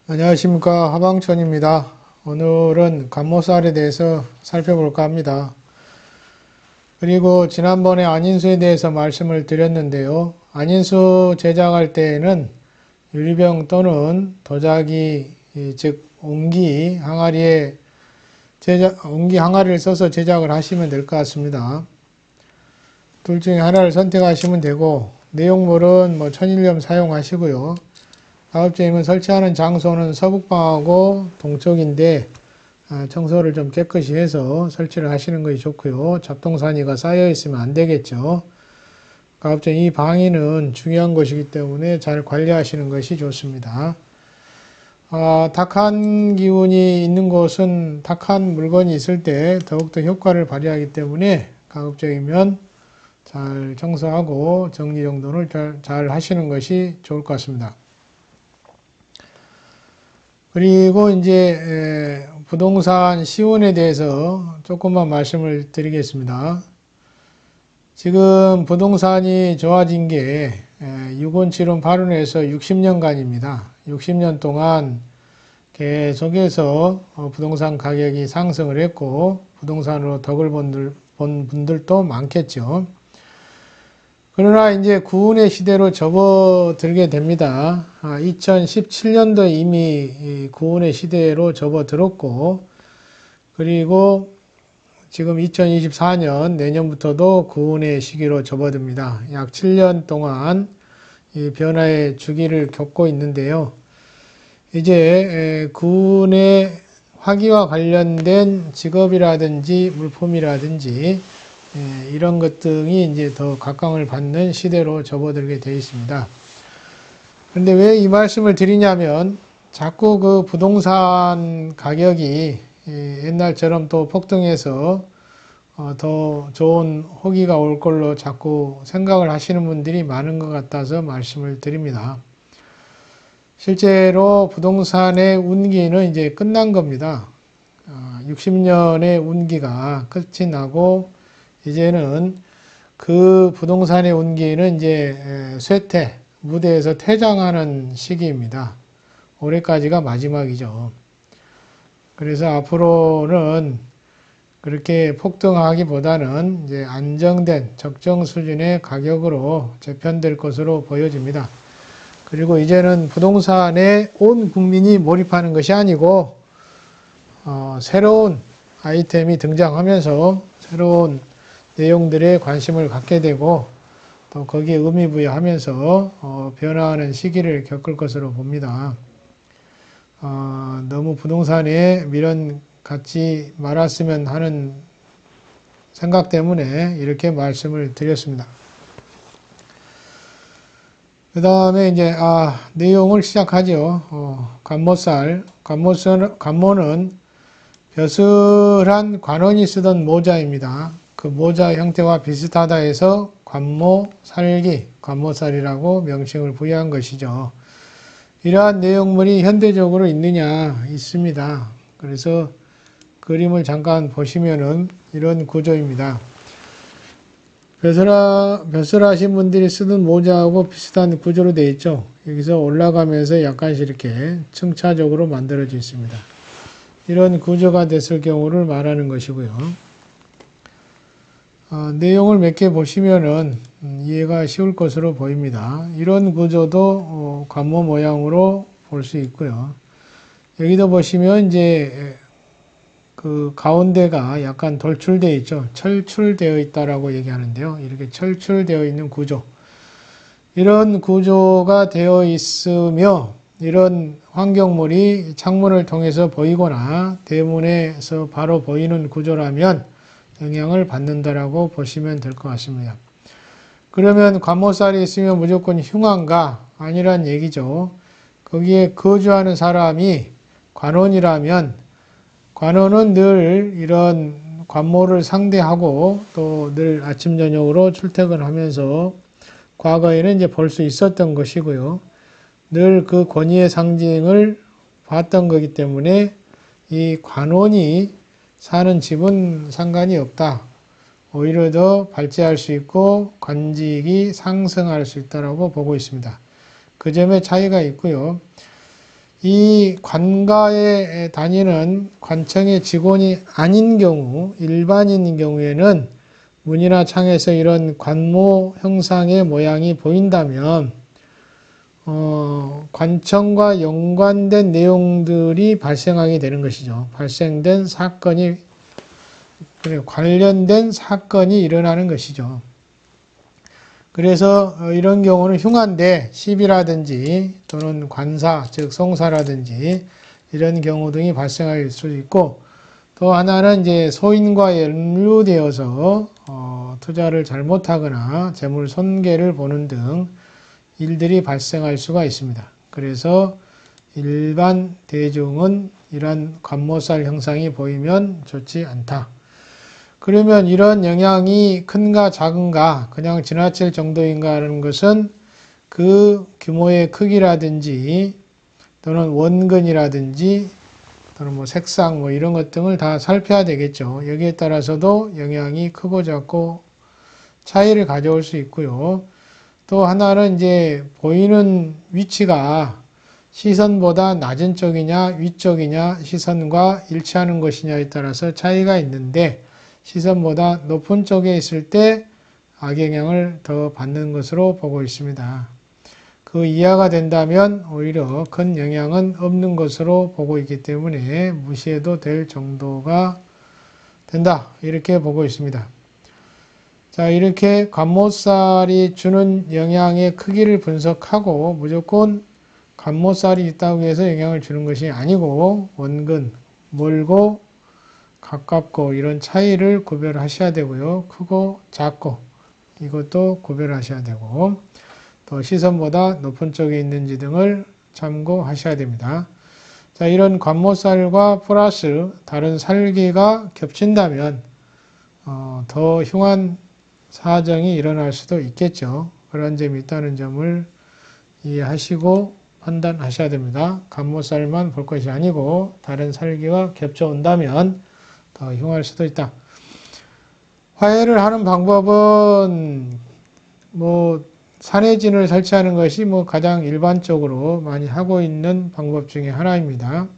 안녕하십니까, 하방천입니다. 오늘은 감모살에 대해서 살펴볼까 합니다. 그리고 지난번에 안인수에 대해서 말씀을 드렸는데요. 안인수 제작할 때에는 유리병 또는 도자기, 즉 옹기 항아리를 써서 제작을 하시면 될 것 같습니다. 둘 중에 하나를 선택하시면 되고, 내용물은 천일염 사용하시고요. 가급적이면 설치하는 장소는 서북방하고 동쪽인데 청소를 좀 깨끗이 해서 설치를 하시는 것이 좋고요. 잡동사니가 쌓여 있으면 안 되겠죠. 가급적 이 방위는 중요한 것이기 때문에 잘 관리하시는 것이 좋습니다. 탁한 기운이 있는 곳은 탁한 물건이 있을 때 더욱더 효과를 발휘하기 때문에 가급적이면 잘 청소하고 정리정돈을 잘 하시는 것이 좋을 것 같습니다. 그리고 이제 부동산 시운에 대해서 조금만 말씀을 드리겠습니다. 지금 부동산이 좋아진 게 6원, 7원, 8원에서 60년간입니다. 60년 동안 계속해서 부동산 가격이 상승을 했고 부동산으로 덕을 본 분들도 많겠죠. 그러나 이제 구운의 시대로 접어들게 됩니다. 2017년도 이미 구운의 시대로 접어들었고, 그리고 지금 2024년 내년부터도 구운의 시기로 접어듭니다. 약 7년 동안 이 변화의 주기를 겪고 있는데요. 이제 구운의 화기와 관련된 직업이라든지 물품이라든지 이런 것 등이 이제 더 각광을 받는 시대로 접어들게 되어 있습니다. 그런데 왜 이 말씀을 드리냐면 자꾸 그 부동산 가격이 옛날처럼 또 폭등해서 더 좋은 호기가 올 걸로 자꾸 생각을 하시는 분들이 많은 것 같아서 말씀을 드립니다. 실제로 부동산의 운기는 이제 끝난 겁니다. 60년의 운기가 끝이 나고 이제는 그 부동산의 운기는 이제 쇠퇴, 무대에서 퇴장하는 시기입니다. 올해까지가 마지막이죠. 그래서 앞으로는 그렇게 폭등하기보다는 이제 안정된 적정 수준의 가격으로 재편될 것으로 보여집니다. 그리고 이제는 부동산에 온 국민이 몰입하는 것이 아니고 새로운 아이템이 등장하면서 새로운 내용들에 관심을 갖게 되고 또 거기에 의미부여하면서 변화하는 시기를 겪을 것으로 봅니다. 너무 부동산에 미련 갖지 말았으면 하는 생각 때문에 이렇게 말씀을 드렸습니다. 그 다음에 이제 내용을 시작하죠. 관모는 벼슬한 관원이 쓰던 모자입니다. 그 모자 형태와 비슷하다 해서 관모살기, 관모살이라고 명칭을 부여한 것이죠. 이러한 내용물이 현대적으로 있느냐? 있습니다. 그래서 그림을 잠깐 보시면은 이런 구조입니다. 벼슬하신 분들이 쓰던 모자하고 비슷한 구조로 되어 있죠. 여기서 올라가면서 약간씩 이렇게 층차적으로 만들어져 있습니다. 이런 구조가 됐을 경우를 말하는 것이고요. 내용을 몇 개 보시면은 이해가 쉬울 것으로 보입니다. 이런 구조도 관모 모양으로 볼 수 있고요. 여기도 보시면 이제 그 가운데가 약간 돌출되어 있죠. 철출되어 있다라고 얘기하는데요. 이렇게 철출되어 있는 구조. 이런 구조가 되어 있으며 이런 환경물이 창문을 통해서 보이거나 대문에서 바로 보이는 구조라면 영향을 받는다라고 보시면 될 것 같습니다. 그러면 관모살이 있으면 무조건 흉한가? 아니란 얘기죠. 거기에 거주하는 사람이 관원이라면 관원은 늘 이런 관모를 상대하고 또 늘 아침 저녁으로 출퇴근하면서 과거에는 이제 볼 수 있었던 것이고요. 늘 그 권위의 상징을 봤던 거기 때문에 이 관원이 사는 집은 상관이 없다. 오히려 더 발전할 수 있고 관직이 상승할 수 있다라고 보고 있습니다. 그 점에 차이가 있고요. 이 관가에 다니는 관청의 직원이 아닌 경우, 일반인인 경우에는 문이나 창에서 이런 관모 형상의 모양이 보인다면 관청과 연관된 내용들이 발생하게 되는 것이죠. 발생된 사건이, 관련된 사건이 일어나는 것이죠. 그래서 이런 경우는 흉한데 시비라든지 또는 관사, 즉 송사라든지 이런 경우 등이 발생할 수 있고, 또 하나는 이제 소인과 연루되어서 투자를 잘못하거나 재물 손괴를 보는 등 일들이 발생할 수가 있습니다. 그래서 일반 대중은 이러한 관모살 형상이 보이면 좋지 않다. 그러면 이런 영향이 큰가 작은가, 그냥 지나칠 정도인가 하는 것은 그 규모의 크기라든지 또는 원근이라든지 또는 뭐 색상 뭐 이런 것 등을 다 살펴야 되겠죠. 여기에 따라서도 영향이 크고 작고 차이를 가져올 수 있고요. 또 하나는 이제 보이는 위치가 시선보다 낮은 쪽이냐 위쪽이냐 시선과 일치하는 것이냐에 따라서 차이가 있는데, 시선보다 높은 쪽에 있을 때 악영향을 더 받는 것으로 보고 있습니다. 그 이하가 된다면 오히려 큰 영향은 없는 것으로 보고 있기 때문에 무시해도 될 정도가 된다, 이렇게 보고 있습니다. 자, 이렇게 관모살이 주는 영향의 크기를 분석하고 무조건 관모살이 있다고 해서 영향을 주는 것이 아니고 원근, 멀고 가깝고 이런 차이를 구별하셔야 되고요. 크고 작고 이것도 구별하셔야 되고, 또 시선보다 높은 쪽에 있는지 등을 참고하셔야 됩니다. 자, 이런 관모살과 플러스 다른 살기가 겹친다면 더 흉한 사정이 일어날 수도 있겠죠. 그런 점이 있다는 점을 이해하시고 판단하셔야 됩니다. 관모살만 볼 것이 아니고 다른 살기가 겹쳐온다면 더 흉할 수도 있다. 화해를 하는 방법은 산해진을 설치하는 것이 가장 일반적으로 많이 하고 있는 방법 중에 하나입니다.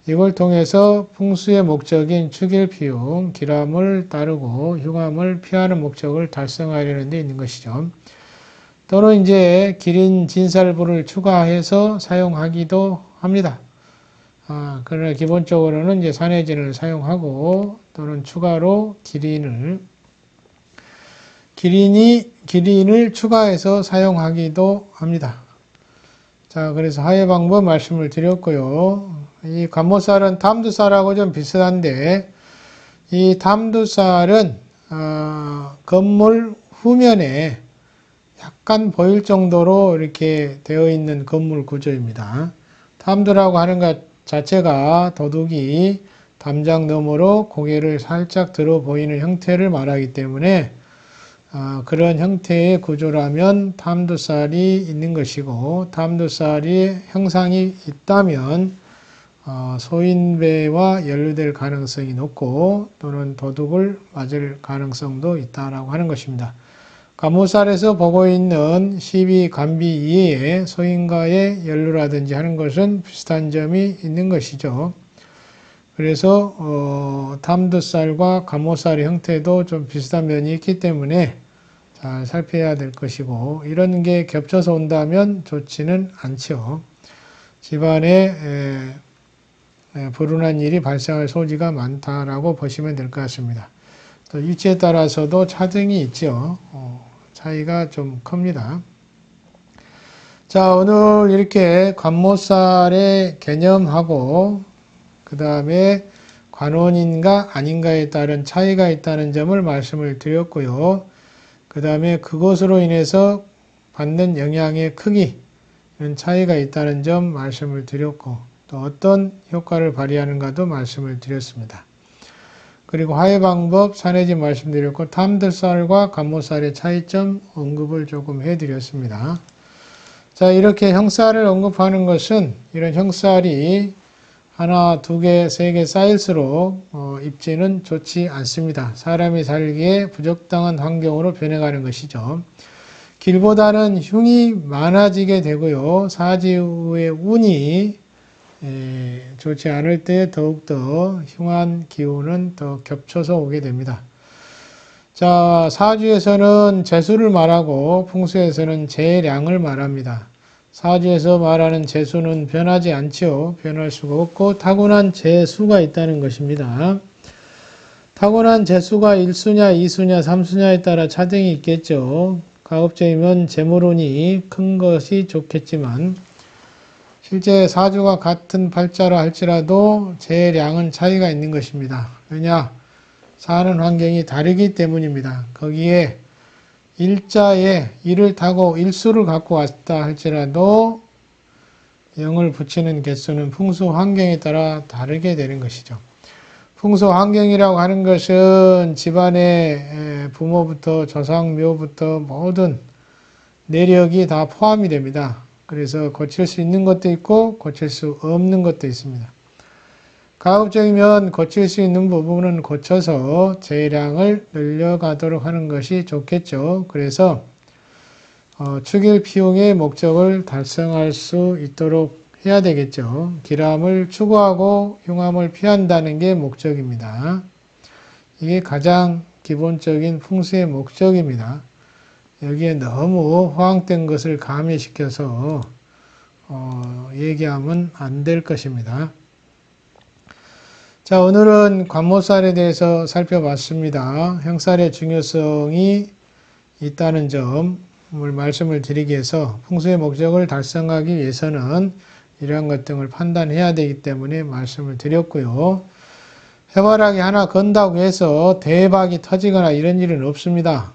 이걸 통해서 풍수의 목적인 축일피용, 기람을 따르고 흉함을 피하는 목적을 달성하려는 데 있는 것이죠. 또는 이제 기린 진살부를 추가해서 사용하기도 합니다. 그러나 기본적으로는 이제 산해진을 사용하고 또는 추가로 기린을 추가해서 사용하기도 합니다. 자, 그래서 화해 방법 말씀을 드렸고요. 이 관모살은 담두살하고 좀 비슷한데, 이 담두살은 건물 후면에 약간 보일 정도로 이렇게 되어 있는 건물 구조입니다. 담두라고 하는 것 자체가 도둑이 담장 너머로 고개를 살짝 들어 보이는 형태를 말하기 때문에 그런 형태의 구조라면 담두살이 있는 것이고, 담두살이 형상이 있다면 소인배와 연루될 가능성이 높고 또는 도둑을 맞을 가능성도 있다라고 하는 것입니다. 관모살에서 보고 있는 시비, 간비 이외에 소인과의 연루라든지 하는 것은 비슷한 점이 있는 것이죠. 그래서 담두살과 관모살의 형태도 좀 비슷한 면이 있기 때문에 잘 살펴야 될 것이고, 이런 게 겹쳐서 온다면 좋지는 않죠. 집안에 불운한 일이 발생할 소지가 많다라고 보시면 될 것 같습니다. 또 위치에 따라서도 차등이 있죠. 차이가 좀 큽니다. 자, 오늘 이렇게 관모살의 개념하고 그 다음에 관원인가 아닌가에 따른 차이가 있다는 점을 말씀을 드렸고요. 그 다음에 그것으로 인해서 받는 영향의 크기, 이런 차이가 있다는 점 말씀을 드렸고, 또 어떤 효과를 발휘하는가도 말씀을 드렸습니다. 그리고 화해 방법, 산해진 말씀드렸고, 담두살과 관모살의 차이점 언급을 조금 해드렸습니다. 자, 이렇게 형살을 언급하는 것은 이런 형살이 하나, 두 개, 세 개 쌓일수록 입지는 좋지 않습니다. 사람이 살기에 부적당한 환경으로 변해가는 것이죠. 길보다는 흉이 많아지게 되고요. 사지의 운이 좋지 않을 때 더욱더 흉한 기운은 더 겹쳐서 오게 됩니다. 자, 사주에서는 재수를 말하고 풍수에서는 재량을 말합니다. 사주에서 말하는 재수는 변하지 않지요. 변할 수가 없고 타고난 재수가 있다는 것입니다. 타고난 재수가 1수냐 2수냐 3수냐에 따라 차등이 있겠죠. 가급적이면 재물운이 큰 것이 좋겠지만 실제 사주가 같은 팔자라 할지라도 재량은 차이가 있는 것입니다. 왜냐? 사는 환경이 다르기 때문입니다. 거기에 일자에 일을 타고 일수를 갖고 왔다 할지라도 영을 붙이는 개수는 풍수 환경에 따라 다르게 되는 것이죠. 풍수 환경이라고 하는 것은 집안의 부모부터 조상묘부터 모든 내력이 다 포함이 됩니다. 그래서 고칠 수 있는 것도 있고 고칠 수 없는 것도 있습니다. 가급적이면 고칠 수 있는 부분은 고쳐서 재량을 늘려가도록 하는 것이 좋겠죠. 그래서 축일 피용의 목적을 달성할 수 있도록 해야 되겠죠. 기람을 추구하고 흉함을 피한다는 게 목적입니다. 이게 가장 기본적인 풍수의 목적입니다. 여기에 너무 허황된 것을 가미시켜서 얘기하면 안 될 것입니다. 자, 오늘은 관모살에 대해서 살펴봤습니다. 형살의 중요성이 있다는 점을 말씀을 드리기 위해서 풍수의 목적을 달성하기 위해서는 이러한 것 등을 판단해야 되기 때문에 말씀을 드렸고요. 해바라기 하나 건다고 해서 대박이 터지거나 이런 일은 없습니다.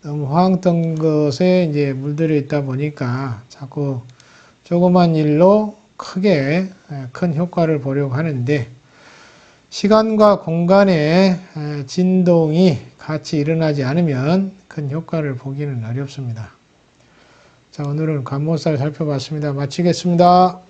너무 허황된 것에 이제 물들어 있다 보니까 자꾸 조그만 일로 크게 큰 효과를 보려고 하는데 시간과 공간의 진동이 같이 일어나지 않으면 큰 효과를 보기는 어렵습니다. 자, 오늘은 관모살 살펴봤습니다. 마치겠습니다.